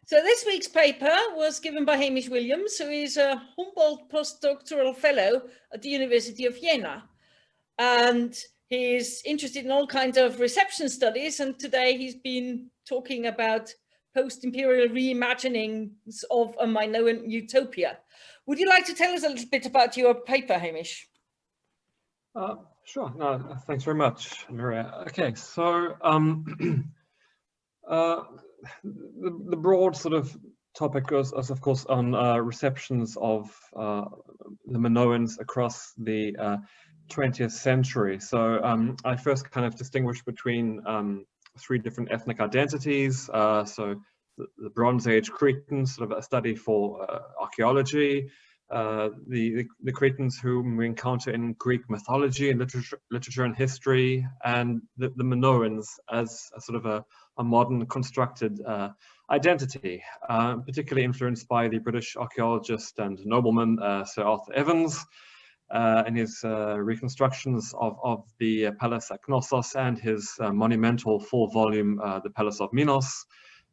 So this week's paper was given by Hamish Williams, who is a Humboldt postdoctoral fellow at the University of Jena. And he's interested in all kinds of reception studies. And today he's been talking about post-imperial reimaginings of a Minoan utopia. Would you like to tell us a little bit about your paper, Hamish? Sure. No, thanks very much, Maria. Okay, so the broad sort of topic is of course on receptions of the Minoans across the 20th century. So I first kind of distinguished between three different ethnic identities. So the Bronze Age Cretans, sort of a study for archaeology, the Cretans whom we encounter in Greek mythology and literature and history, and the Minoans as a sort of a modern constructed identity, particularly influenced by the British archaeologist and nobleman Sir Arthur Evans and his reconstructions of the Palace at Knossos and his monumental full volume, the Palace of Minos,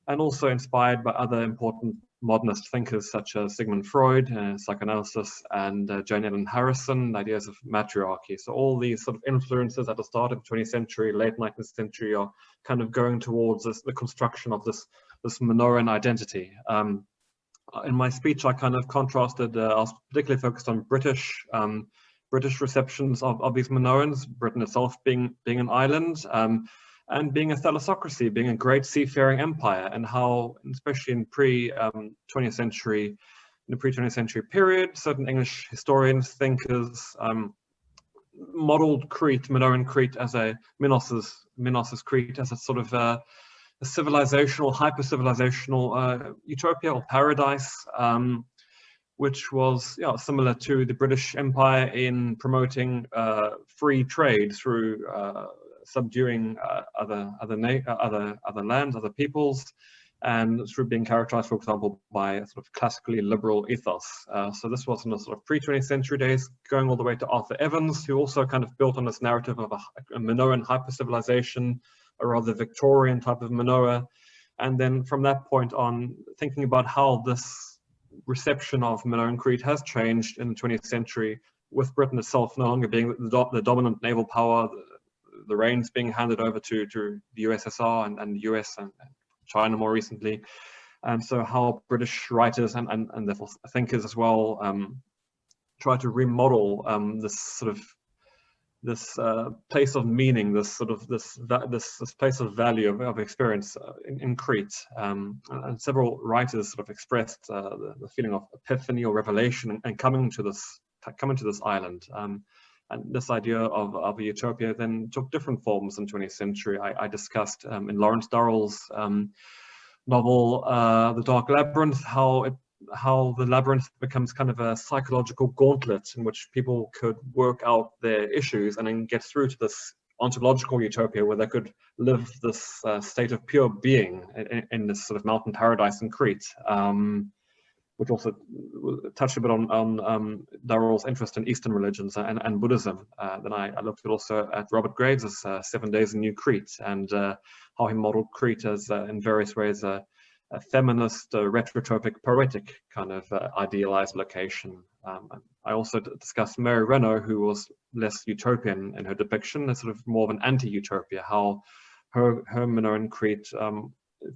and also inspired by other important modernist thinkers such as Sigmund Freud, psychoanalysis, and Jane Ellen Harrison, ideas of matriarchy. So all these sort of influences at the start of the 20th century, late 19th century, are kind of going towards the construction of this Minoan identity. In my speech, I kind of contrasted, I was particularly focused on British receptions of these Minoans, Britain itself being an island, and being a thalassocracy, being a great seafaring empire, and how, especially in pre-20th century period, certain English historians, thinkers, modeled Crete, Minoan Crete, as a Minos's Crete, as a sort of a civilizational, hyper-civilizational utopia or paradise, which was similar to the British Empire in promoting free trade through subduing other lands, other peoples, and through being characterized, for example, by a sort of classically liberal ethos. So this was in the sort of pre-20th century days, going all the way to Arthur Evans, who also kind of built on this narrative of a Minoan hyper-civilization, a rather Victorian type of Minoa. And then from that point on, thinking about how this reception of Minoan Crete has changed in the 20th century, with Britain itself no longer being the dominant naval power, the reins being handed over to the USSR and the US and China more recently. And so how British writers and therefore thinkers as well try to remodel this place of meaning, this place of value of experience in Crete. And several writers sort of expressed the feeling of epiphany or revelation and coming to this island. And this idea of a utopia then took different forms in the 20th century. I discussed in Lawrence Durrell's novel, The Dark Labyrinth, how the labyrinth becomes kind of a psychological gauntlet in which people could work out their issues and then get through to this ontological utopia where they could live this state of pure being in this sort of mountain paradise in Crete. Which also touched a bit on Durrell's interest in Eastern religions and Buddhism. Then I looked also at Robert Graves' 7 Days in New Crete, and how he modeled Crete as, in various ways, a feminist, retrotopic, poetic kind of idealized location. I also discussed Mary Renault, who was less utopian in her depiction, as sort of more of an anti-utopia, how her Minoan Crete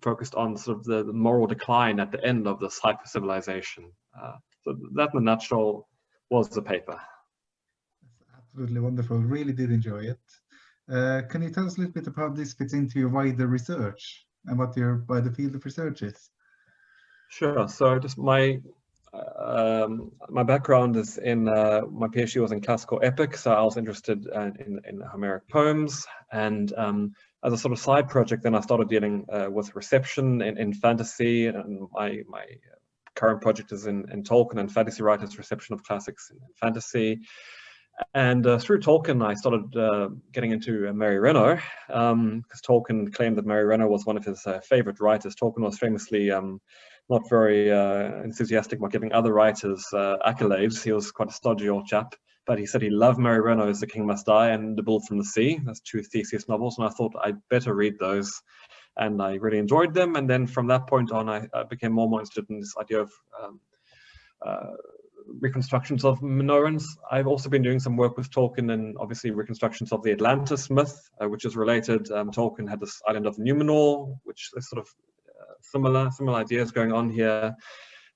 focused on sort of the moral decline at the end of this hyper-civilization. So that in a nutshell was the paper. That's absolutely wonderful. Really did enjoy it. Can you tell us a little bit about how this fits into your wider research and what your wider field of research is? Sure. So just my background is in, my PhD was in classical epic, so I was interested in Homeric poems, and as a sort of side project, then I started dealing with reception in fantasy, and my current project is in Tolkien and fantasy writers' reception of classics in fantasy. And through Tolkien, I started getting into Mary Renault, because Tolkien claimed that Mary Renault was one of his favorite writers. Tolkien was famously not very enthusiastic about giving other writers accolades. He was quite a stodgy old chap, but he said he loved Mary Renault's The King Must Die and The Bull from the Sea. That's two Theseus novels, and I thought I'd better read those. and I really enjoyed them. And then from that point on, I became more and more interested in this idea of reconstructions of Minoans. I've also been doing some work with Tolkien and obviously reconstructions of the Atlantis myth, which is related. Tolkien had this island of Numenor, which is sort of similar ideas going on here.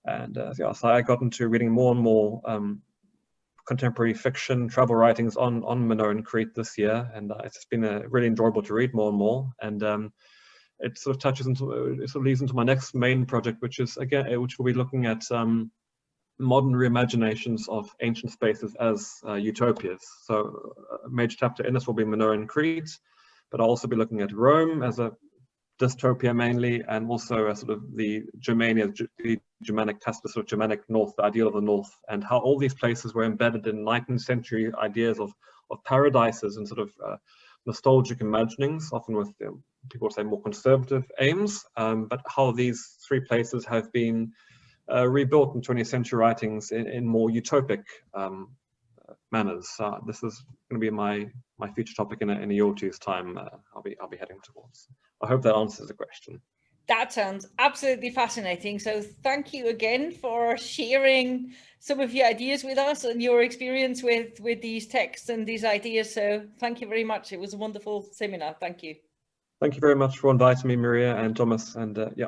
And yeah, so I got into reading more and more contemporary fiction, travel writings on Minoan Crete this year, and it's been really enjoyable to read more and more. And it sort of touches into, it sort of leads into my next main project, which is which will be looking at modern reimaginations of ancient spaces as utopias. So a major chapter in this will be Minoan Crete, but I'll also be looking at Rome as a dystopia mainly, and also sort of the Germania, the Germanic task, the sort of Germanic North, the ideal of the North, and how all these places were embedded in 19th century ideas of paradises and sort of nostalgic imaginings, often with people would say more conservative aims, but how these three places have been rebuilt in 20th century writings in more utopic manners. This is going to be my feature topic in a year or two's time. I'll be heading towards. I hope that answers the question. That sounds absolutely fascinating. So thank you again for sharing some of your ideas with us and your experience with these texts and these ideas. So thank you very much. It was a wonderful seminar. Thank you. Thank you very much for inviting me, Maria and Thomas. And yeah.